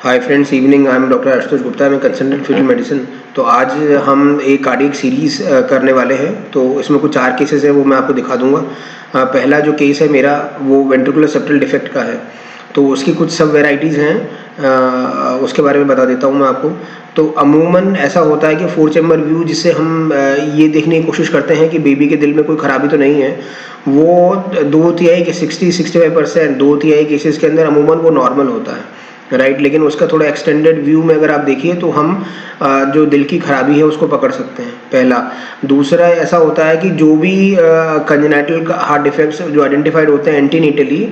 Hi friends, evening. I am doctor Ashutosh Gupta, I am consultant fetal medicine. तो आज हम एक कार्डियक सीरीज़ करने वाले हैं। तो इसमें कुछ 4 केसेस हैं, वो मैं आपको दिखा दूंगा। पहला जो केस है मेरा, वो वेंट्रिकुलर सेप्टल डिफेक्ट का है। तो उसकी कुछ सब वेराइटीज़ हैं, उसके बारे में बता देता हूँ मैं आपको। तो अमूमन ऐसा होता है कि 4 चैम्बर व्यू, जिससे हम ये देखने की कोशिश करते हैं कि बेबी के दिल में कोई खराबी तो नहीं है, वो 2/3 के 60-65%, 2/3 केसेस के अंदर अमूमन वो नॉर्मल होता है, राइट। लेकिन उसका थोड़ा एक्सटेंडेड व्यू में अगर आप देखिए तो हम जो दिल की खराबी है उसको पकड़ सकते हैं, पहला। दूसरा ऐसा होता है कि जो भी कंजेनाइटल हार्ट डिफेक्ट्स जो आइडेंटिफाइड होते हैं एंटीनेटली,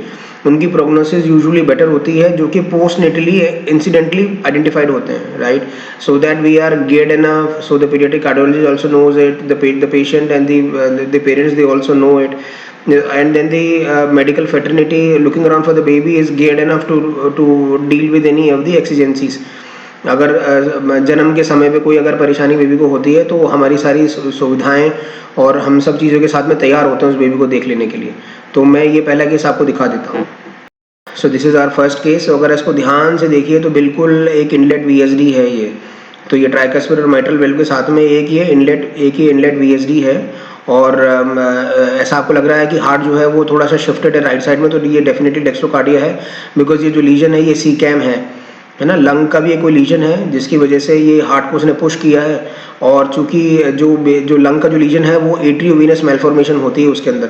उनकी प्रोग्नोसिस यूजुअली बेटर होती है, जो कि पोस्ट नेटली इंसिडेंटली आइडेंटिफाइड होते हैं, right. So that we are geared enough, so the pediatric cardiologist also knows it, the patient and the parents, they also know it. And then the medical fraternity looking around for the baby is geared enough to deal with any of the exigencies. अगर जन्म के समय पे कोई अगर परेशानी baby को होती है, तो हमारी सारी सुविधाएं और हम सब चीज़ों के साथ में तैयार होते हैं उस बेबी को देख लेने के लिए। तो मैं ये पहला केस आपको दिखा देता हूँ। So this is our first case. अगर इसको ध्यान से देखिए तो बिल्कुल एक इनलेट VSD है ये। तो ये ट्राइकस्पिड और माइट्रल वेल्व के साथ में एक ही इनलेट VSD है। और ऐसा आपको लग रहा है कि हार्ट जो है वो थोड़ा सा शिफ्टेड है राइट साइड में, तो ये डेफिनेटली डेक्स्ट्रोकार्डिया है, बिकॉज ये जो लीजन है ये सीकैम है ना। लंग का भी एक कोई लीजन है जिसकी वजह से ये हार्ट को उसने पुश किया है। और चूंकि जो लंग का जो लीजन है वो एट्रियोवीनस मैलफॉर्मेशन होती है उसके अंदर,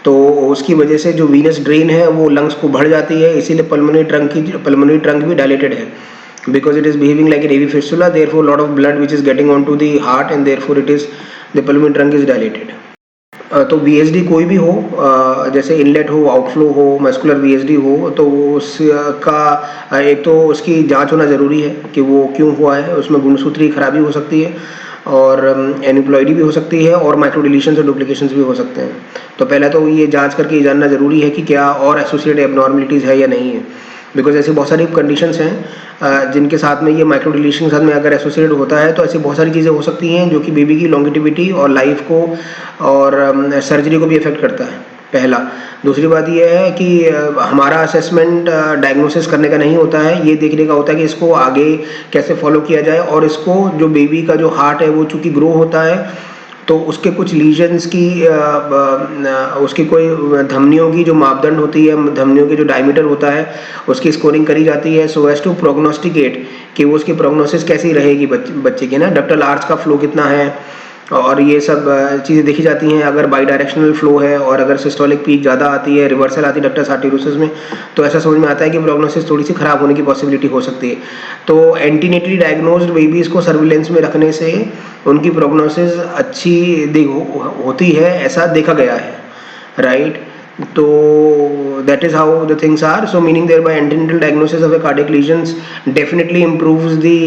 तो उसकी वजह से जो वीनस ड्रेन है वो लंग्स को बढ़ जाती है, इसीलिए पल्मोनरी ट्रंक भी डायलेटेड है, because it is behaving like an AV fistula, therefore lot of blood which is getting onto the heart and therefore it is the pulmonary trunk is dilated. तो VSD कोई भी हो, जैसे inlet हो, outflow हो, muscular VSD हो, तो उसका एक तो उसकी जांच होना ज़रूरी है कि वो क्यों हुआ है। उसमें गुणसूत्री खराबी हो सकती है और एनिप्लॉइडी भी हो सकती है और माइक्रो डिलीशंस और डुप्लीकेशंस भी हो सकते हैं। तो पहले तो ये जांच करके ये जानना ज़रूरी है कि क्या और एसोसिएटेड एबनॉर्मलिटीज़ है या नहीं है, बिकॉज ऐसी बहुत सारी कंडीशंस हैं जिनके साथ में ये माइक्रो डिलीशन के साथ में अगर एसोसिएटेड होता है, तो ऐसी बहुत सारी चीज़ें हो सकती हैं जो कि बेबी की लॉन्गिटिविटी और लाइफ को और सर्जरी को भी इफेक्ट करता है, पहला। दूसरी बात यह है कि हमारा असेसमेंट डायग्नोसिस करने का नहीं होता है, ये देखने का होता है कि इसको आगे कैसे फॉलो किया जाए। और इसको जो बेबी का जो हार्ट है वो चूँकि ग्रो होता है, तो उसके कुछ लीजन्स की उसकी कोई धमनियों की जो मापदंड होती है, धमनियों की जो डायमीटर होता है, उसकी स्कोरिंग करी जाती है, सो एज टू प्रोग्नोस्टिकेट कि वो उसकी प्रोग्नोसिस कैसी रहेगी बच्चे की ना, डक्टल आर्च का फ्लो कितना है, और ये सब चीज़ें देखी जाती हैं। अगर बाई डायरेक्शनल फ्लो है और अगर सिस्टोलिक पीक ज़्यादा आती है, रिवर्सल आती है डक्टस आर्टेरियोसिस में, तो ऐसा समझ में आता है कि प्रोग्नोसिस थोड़ी सी ख़राब होने की पॉसिबिलिटी हो सकती है। तो एंटीनेटली डायग्नोज्ड बेबीज़ को सर्विलेंस में रखने से उनकी प्रोग्नोसिस अच्छी होती है, ऐसा देखा गया है, राइट। तो that is how the things are. So meaning thereby antenatal diagnosis of a cardiac lesions definitely improves the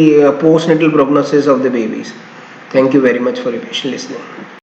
postnatal prognosis of the babies. Thank you very much for your patient listening.